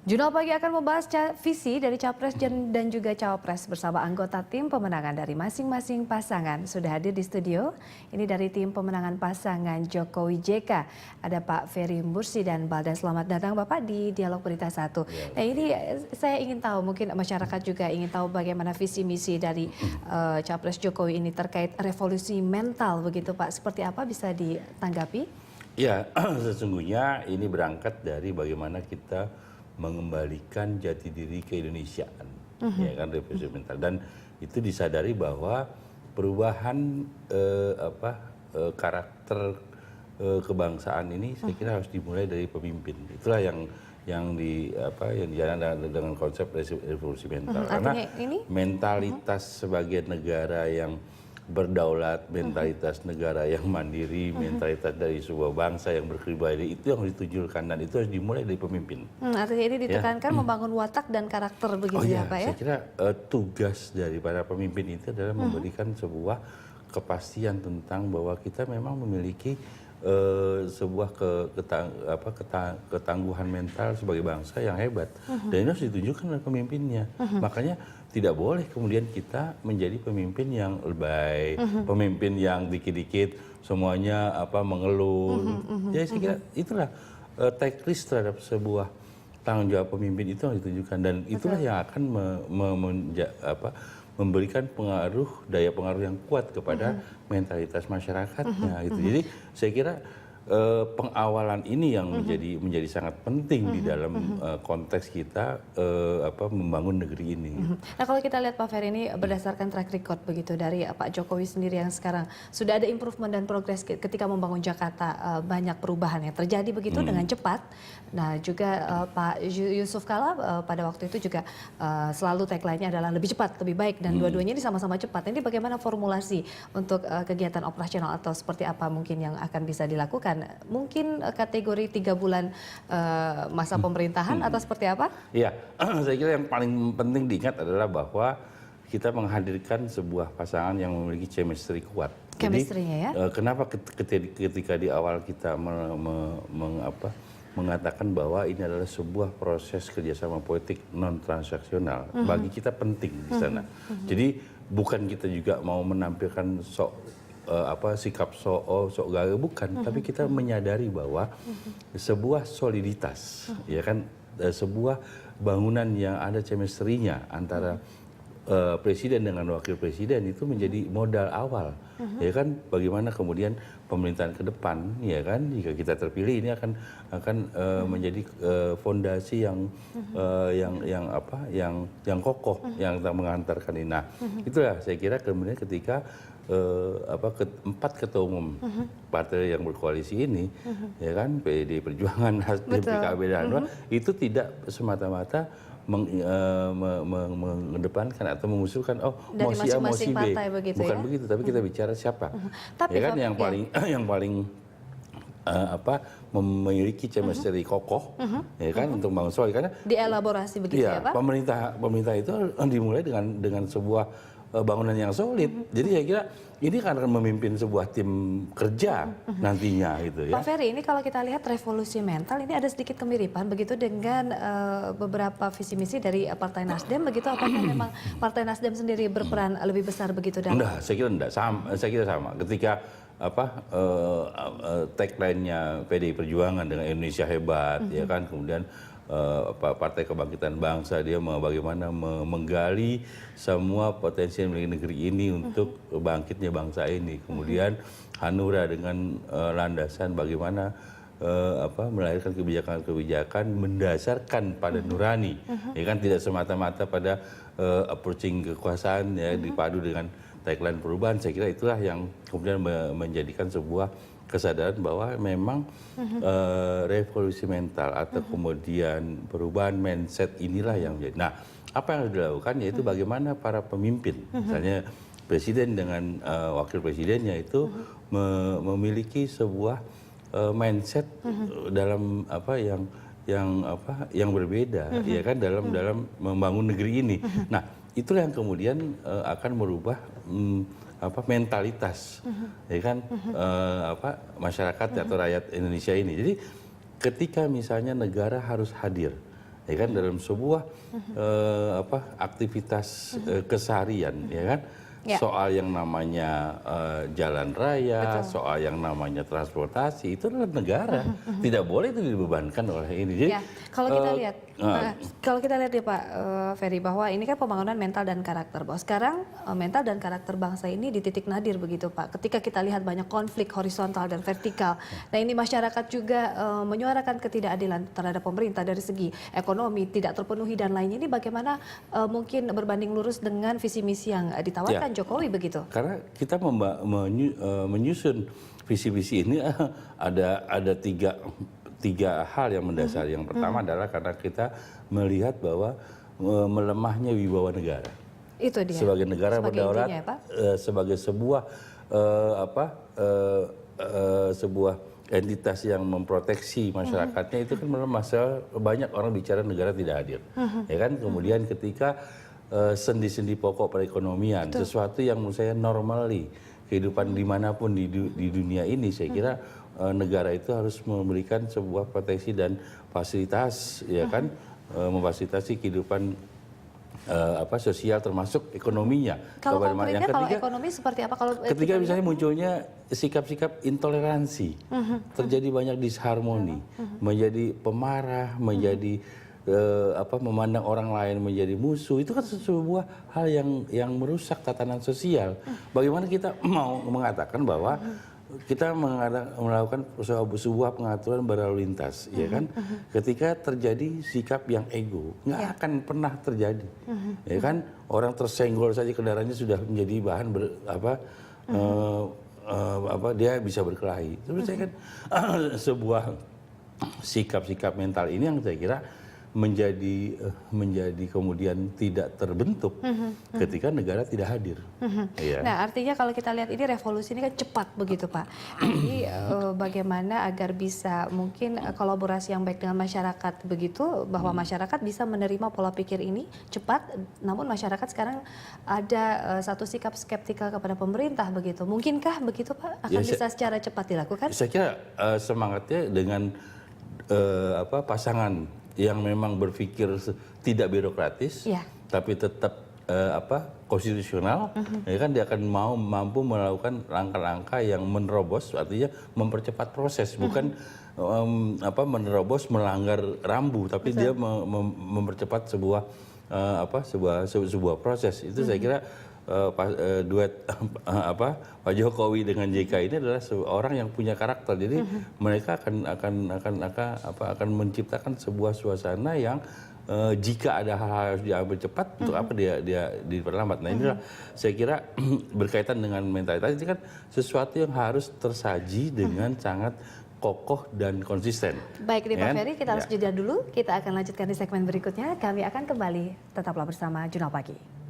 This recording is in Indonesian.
Jurnal Pagi akan membahas visi dari Capres dan juga Cawapres bersama anggota tim pemenangan dari masing-masing pasangan. Sudah hadir di studio, ini dari tim pemenangan pasangan Jokowi JK. Ada Pak Ferry Mursi dan Balda. Selamat datang Bapak di Dialog Berita 1. Nah ini saya ingin tahu, mungkin masyarakat juga ingin tahu bagaimana visi misi dari Capres Jokowi ini terkait revolusi mental begitu Pak. Seperti apa bisa ditanggapi? Ya, sesungguhnya ini berangkat dari bagaimana kita mengembalikan jati diri keindonesiaan, ya kan, revolusi mental, dan itu disadari bahwa perubahan karakter kebangsaan ini saya kira harus dimulai dari pemimpin. Itulah yang dijalankan dengan konsep revolusi mental. Karena mentalitas sebagai negara yang berdaulat, mentalitas negara yang mandiri, mentalitas dari sebuah bangsa yang berpribadi, itu yang ditunjukkan dan itu harus dimulai dari pemimpin. Artinya ini ditekankan membangun watak dan karakter begitu ya Pak ya? Saya kira tugas dari para pemimpin itu adalah memberikan sebuah kepastian tentang bahwa kita memang memiliki sebuah ketangguhan mental sebagai bangsa yang hebat, dan ini harus ditunjukkan oleh pemimpinnya. Makanya tidak boleh kemudian kita menjadi pemimpin yang lebay, pemimpin yang dikit-dikit semuanya mengeluh. Ya saya kira itulah take risk terhadap sebuah tanggung jawab pemimpin itu yang ditunjukkan, dan itulah yang akan memberikan daya pengaruh yang kuat kepada mentalitas masyarakatnya. Gitu. Jadi saya kira pengawalan ini yang menjadi sangat penting di dalam konteks kita membangun negeri ini. Nah kalau kita lihat Pak Ferry ini berdasarkan track record begitu dari Pak Jokowi sendiri yang sekarang sudah ada improvement dan progres ketika membangun Jakarta, banyak perubahan yang terjadi begitu dengan cepat. Nah juga Pak Yusuf Kala pada waktu itu juga selalu tagline-nya adalah lebih cepat, lebih baik, dan dua-duanya ini sama-sama cepat. Ini bagaimana formulasi untuk kegiatan operasional atau seperti apa mungkin yang akan bisa dilakukan? Mungkin kategori 3 bulan masa pemerintahan atau seperti apa? Iya, saya kira yang paling penting diingat adalah bahwa kita menghadirkan sebuah pasangan yang memiliki chemistry kuat. Chemistry-nya ya? Kenapa ketika di awal kita mengatakan bahwa ini adalah sebuah proses kerjasama politik non transaksional, bagi kita penting di sana. Jadi bukan kita juga mau menampilkan sikap sok gagah, bukan, tapi kita menyadari bahwa sebuah soliditas, ya kan, sebuah bangunan yang ada chemistry-nya antara presiden dengan wakil presiden itu menjadi modal awal, ya kan, bagaimana kemudian pemerintahan ke depan, ya kan, jika kita terpilih ini akan menjadi fondasi yang kokoh yang mengantarkan ini. Nah, itulah saya kira kemudian ketika empat ketua umum partai yang berkoalisi ini, ya kan, PDI Perjuangan, Nasdem, PKB dan itu tidak semata-mata mengedepankan atau mengusulkan mau si A mau si B, bukan begitu, tapi kita bicara siapa, ya kan, yang paling memiliki chemistry kokoh, ya kan, untuk membangun solid, karena dielaborasi begitu ya Pak? Pemerintah itu dimulai dengan sebuah bangunan yang solid. Jadi saya kira ini akan memimpin sebuah tim kerja nantinya gitu ya. Pak Ferry, ini kalau kita lihat revolusi mental ini ada sedikit kemiripan begitu dengan beberapa visi misi dari Partai Nasdem begitu. Apakah memang Partai Nasdem sendiri berperan lebih besar begitu dalam? Enggak, saya kira enggak. Saya kira sama. Ketika tagline-nya PDI Perjuangan dengan Indonesia hebat, ya kan, kemudian Partai Kebangkitan Bangsa, dia bagaimana menggali semua potensi negeri ini untuk bangkitnya bangsa ini. Kemudian Hanura dengan landasan bagaimana melahirkan kebijakan-kebijakan mendasarkan pada nurani, ya kan, tidak semata-mata pada approaching kekuasaan, ya, dipadu dengan tagline perubahan. Saya kira itulah yang kemudian menjadikan sebuah kesadaran bahwa memang revolusi mental atau kemudian perubahan mindset inilah yang menjadi. Nah, apa yang harus dilakukan yaitu bagaimana para pemimpin, misalnya presiden dengan wakil presidennya itu memiliki sebuah mindset dalam yang berbeda, ya kan, dalam membangun negeri ini. Nah, itulah yang kemudian akan merubah mentalitas, ya kan, masyarakat atau rakyat Indonesia ini. Jadi ketika misalnya negara harus hadir ya kan, dalam sebuah aktivitas keseharian, ya kan. Ya. Soal yang namanya jalan raya, soal yang namanya transportasi, itu adalah negara. Tidak boleh itu dibebankan oleh ini. Jadi, Ya, kalau kita lihat, kalau kita lihat ya Pak Ferry, bahwa ini kan pembangunan mental dan karakter. Bahwa sekarang mental dan karakter bangsa ini di titik nadir begitu Pak. Ketika kita lihat banyak konflik horizontal dan vertikal. Nah ini masyarakat juga menyuarakan ketidakadilan terhadap pemerintah dari segi ekonomi tidak terpenuhi dan lainnya. Ini bagaimana mungkin berbanding lurus dengan visi misi yang ditawarkan Jokowi begitu? Karena kita menyusun visi-visi ini ada tiga hal yang mendasar. Yang pertama adalah karena kita melihat bahwa melemahnya wibawa negara. Itu dia. Sebagai negara berdaulat, intinya, ya, Pak? sebagai sebuah entitas yang memproteksi masyarakatnya itu kan melemah. Banyak orang bicara negara tidak hadir, ya kan. Kemudian ketika sendi-sendi pokok perekonomian, sesuatu yang menurut saya normally kehidupan dimanapun di dunia ini, saya kira negara itu harus memberikan sebuah proteksi dan fasilitas, ya kan, memfasilitasi kehidupan sosial termasuk ekonominya. Kalau konkretnya, kalau ekonomi seperti apa? Kalau ketika misalnya munculnya sikap-sikap intoleransi, terjadi banyak disharmoni, menjadi pemarah, menjadi memandang orang lain menjadi musuh, itu kan sebuah hal yang merusak tatanan sosial. Bagaimana kita mau mengatakan bahwa kita melakukan sebuah pengaturan berlalu lintas, ya kan? Ketika terjadi sikap yang ego, nggak akan pernah terjadi, ya kan? Orang tersenggol saja kendaraannya sudah menjadi bahan dia bisa berkelahi. Terus saya kan sebuah sikap-sikap mental ini yang saya kira menjadi kemudian tidak terbentuk ketika negara tidak hadir. Ya. Nah, artinya kalau kita lihat ini revolusi ini kan cepat begitu Pak. Jadi bagaimana agar bisa mungkin kolaborasi yang baik dengan masyarakat begitu, bahwa masyarakat bisa menerima pola pikir ini cepat, namun masyarakat sekarang ada satu sikap skeptikal kepada pemerintah begitu. Mungkinkah begitu Pak akan bisa secara cepat dilakukan? Saya kira semangatnya dengan pasangan yang memang berpikir tidak birokratis, tapi tetap konstitusional, ya kan, dia akan mampu melakukan langkah-langkah yang menerobos, artinya mempercepat proses, bukan menerobos melanggar rambu, tapi dia mempercepat sebuah proses. Itu saya kira duet Pak Jokowi dengan JK ini adalah seorang yang punya karakter. Jadi mereka akan menciptakan sebuah suasana yang jika ada hal-hal harus diambil cepat, untuk apa dia diperlambat. Nah inilah saya kira berkaitan dengan mentalitas ini kan sesuatu yang harus tersaji dengan sangat kokoh dan konsisten. Baik, Pak Ferry, kita harus jeda dulu. Kita akan lanjutkan di segmen berikutnya. Kami akan kembali. Tetaplah bersama Jurnal Pagi.